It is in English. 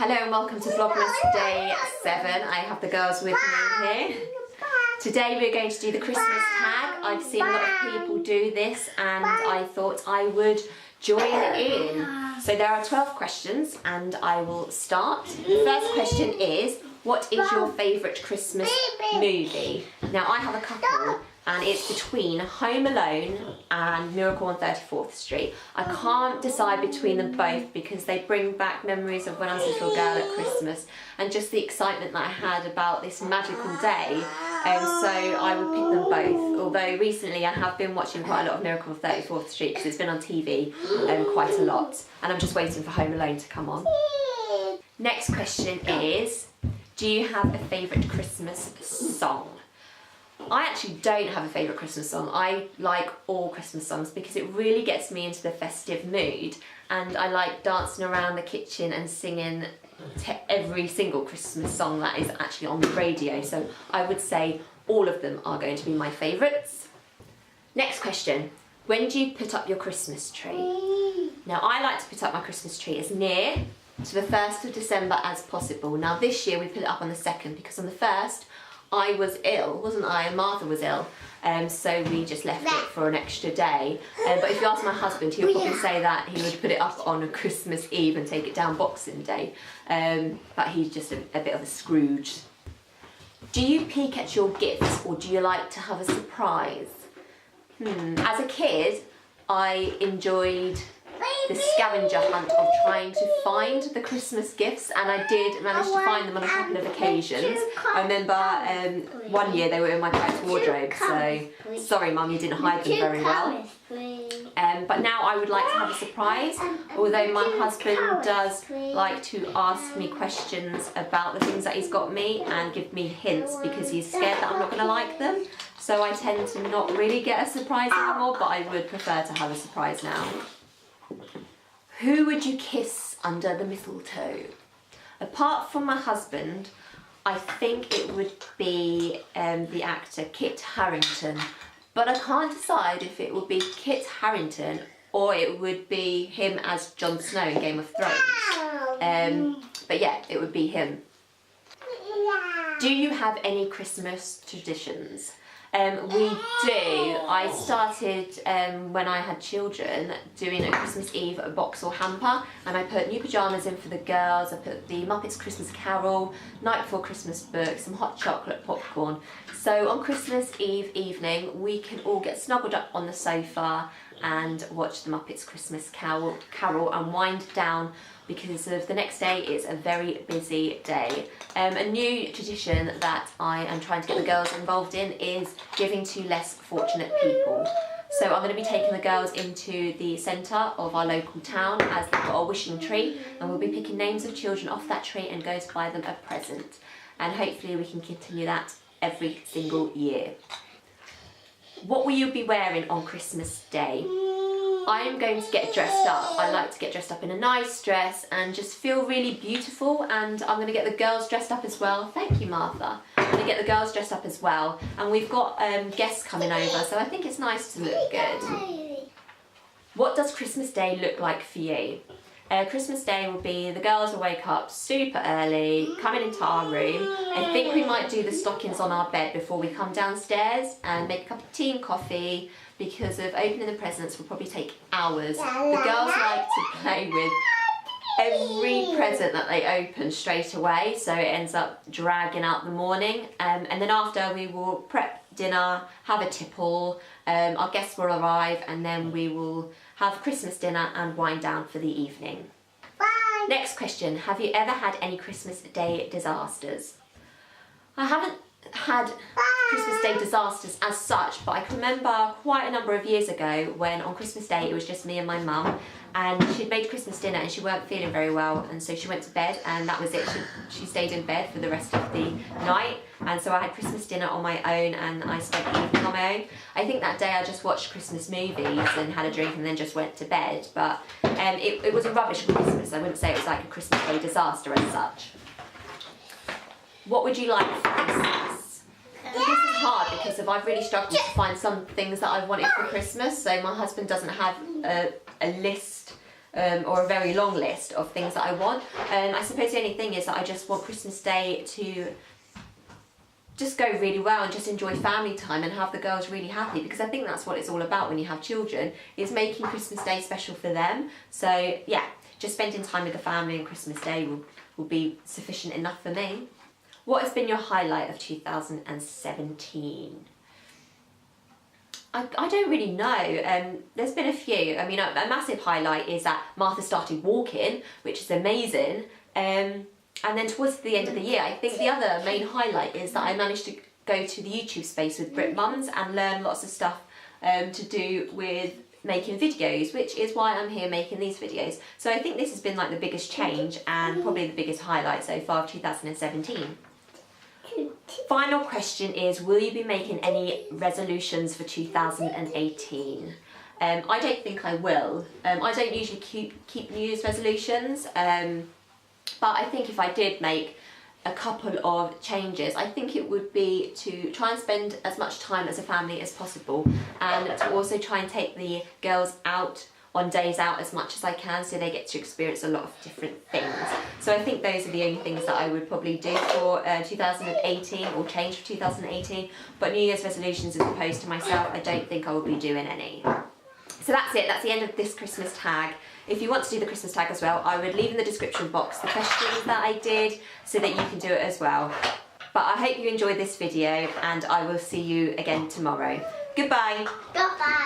Hello and welcome to Vlogmas Day 7. I have the girls with me here. Today we're going to do the Christmas tag. I've seen a lot of people do this and I thought I would join in. So there are 12 questions and I will start. The first question is, what is your favourite Christmas movie? Now I have a couple and it's between Home Alone and Miracle on 34th Street. I can't decide between them both because they bring back memories of when I was a little girl at Christmas and just the excitement that I had about this magical day. So I would pick them both, although recently I have been watching quite a lot of Miracle on 34th Street because it's been on TV quite a lot, and I'm just waiting for Home Alone to come on. Next question is, do you have a favourite Christmas song? I actually don't have a favourite Christmas song. I like all Christmas songs because it really gets me into the festive mood, and I like dancing around the kitchen and singing every single Christmas song that is actually on the radio, so I would say all of them are going to be my favourites. Next question, when do you put up your Christmas tree? Now I like to put up my Christmas tree as near to the 1st of December as possible. Now this year we put it up on the 2nd because on the 1st I was ill, wasn't I? And Martha was ill, so we just left it for an extra day. But if you ask my husband, he'll probably say that he would put it up on a Christmas Eve and take it down Boxing Day. But he's just a bit of a Scrooge. Do you peek at your gifts or do you like to have a surprise? As a kid, I enjoyed the scavenger hunt of trying to find the Christmas gifts, and I did manage to find them on a couple of occasions. I remember one year they were in my parents' wardrobe, so sorry Mum, you didn't hide them very well. But now I would like to have a surprise, although my husband does like to ask me questions about the things that he's got me and give me hints because he's scared that I'm not going to like them. So I tend to not really get a surprise anymore, but I would prefer to have a surprise now. Who would you kiss under the mistletoe? Apart from my husband, I think it would be the actor Kit Harington, but I can't decide if it would be Kit Harington or it would be him as Jon Snow in Game of Thrones. But yeah, it would be him. Do you have any Christmas traditions? We do. I started when I had children doing a Christmas Eve box or hamper, and I put new pyjamas in for the girls, I put the Muppets Christmas Carol, Night Before Christmas book, some hot chocolate popcorn. So on Christmas Eve evening we can all get snuggled up on the sofa and watch the Muppets Christmas Carol and wind down because of the next day is a very busy day. A new tradition that I am trying to get the girls involved in is giving to less fortunate people. So I'm going to be taking the girls into the centre of our local town as they've got a wishing tree, and we'll be picking names of children off that tree and go to buy them a present. And hopefully we can continue that every single year. What will you be wearing on Christmas Day? I am going to get dressed up. I like to get dressed up in a nice dress and just feel really beautiful, and I'm going to get the girls dressed up as well. Thank you, Martha. I'm going to get the girls dressed up as well, and we've got guests coming over, so I think it's nice to look good. What does Christmas Day look like for you? Christmas Day will be the girls will wake up super early, coming into our room. I think we might do the stockings on our bed before we come downstairs and make a cup of tea and coffee, because of opening the presents will probably take hours. The girls like to play with every present that they open straight away, so it ends up dragging out the morning. And then after we will prep dinner, have a tipple, our guests will arrive, and then we will have Christmas dinner and wind down for the evening. Bye. Next question, have you ever had any Christmas Day disasters? I haven't had Christmas Day disasters as such, but I can remember quite a number of years ago when on Christmas Day it was just me and my mum, and she'd made Christmas dinner and she weren't feeling very well, and so she went to bed and that was it. She stayed in bed for the rest of the night, and so I had Christmas dinner on my own and I spent the evening on my own. I think that day I just watched Christmas movies and had a drink and then just went to bed, but it was a rubbish Christmas. I wouldn't say it was like a Christmas Day disaster as such. What would you like for Christmas? This is hard because I've really struggled to find some things that I wanted for Christmas, so my husband doesn't have a list or a very long list of things that I want. I suppose the only thing is that I just want Christmas Day to just go really well and just enjoy family time and have the girls really happy, because I think that's what it's all about when you have children, is making Christmas Day special for them. So yeah, just spending time with the family on Christmas Day will be sufficient enough for me. What has been your highlight of 2017? I don't really know. There's been a few. I mean, a massive highlight is that Martha started walking, which is amazing. And then towards the end of the year, I think the other main highlight is that I managed to go to the YouTube space with Brit Mums and learn lots of stuff to do with making videos, which is why I'm here making these videos. So I think this has been like the biggest change and probably the biggest highlight so far of 2017. Final question is, will you be making any resolutions for 2018? I don't think I will. I don't usually keep New Year's resolutions. But I think if I did make a couple of changes, I think it would be to try and spend as much time as a family as possible, and to also try and take the girls out on days out as much as I can, so they get to experience a lot of different things. So I think those are the only things that I would probably do for 2018, or change for 2018. But New Year's resolutions as opposed to myself, I don't think I will be doing any. So that's it, that's the end of this Christmas tag. If you want to do the Christmas tag as well, I would leave in the description box the questions that I did so that you can do it as well. But I hope you enjoyed this video, and I will see you again tomorrow. Goodbye. Goodbye.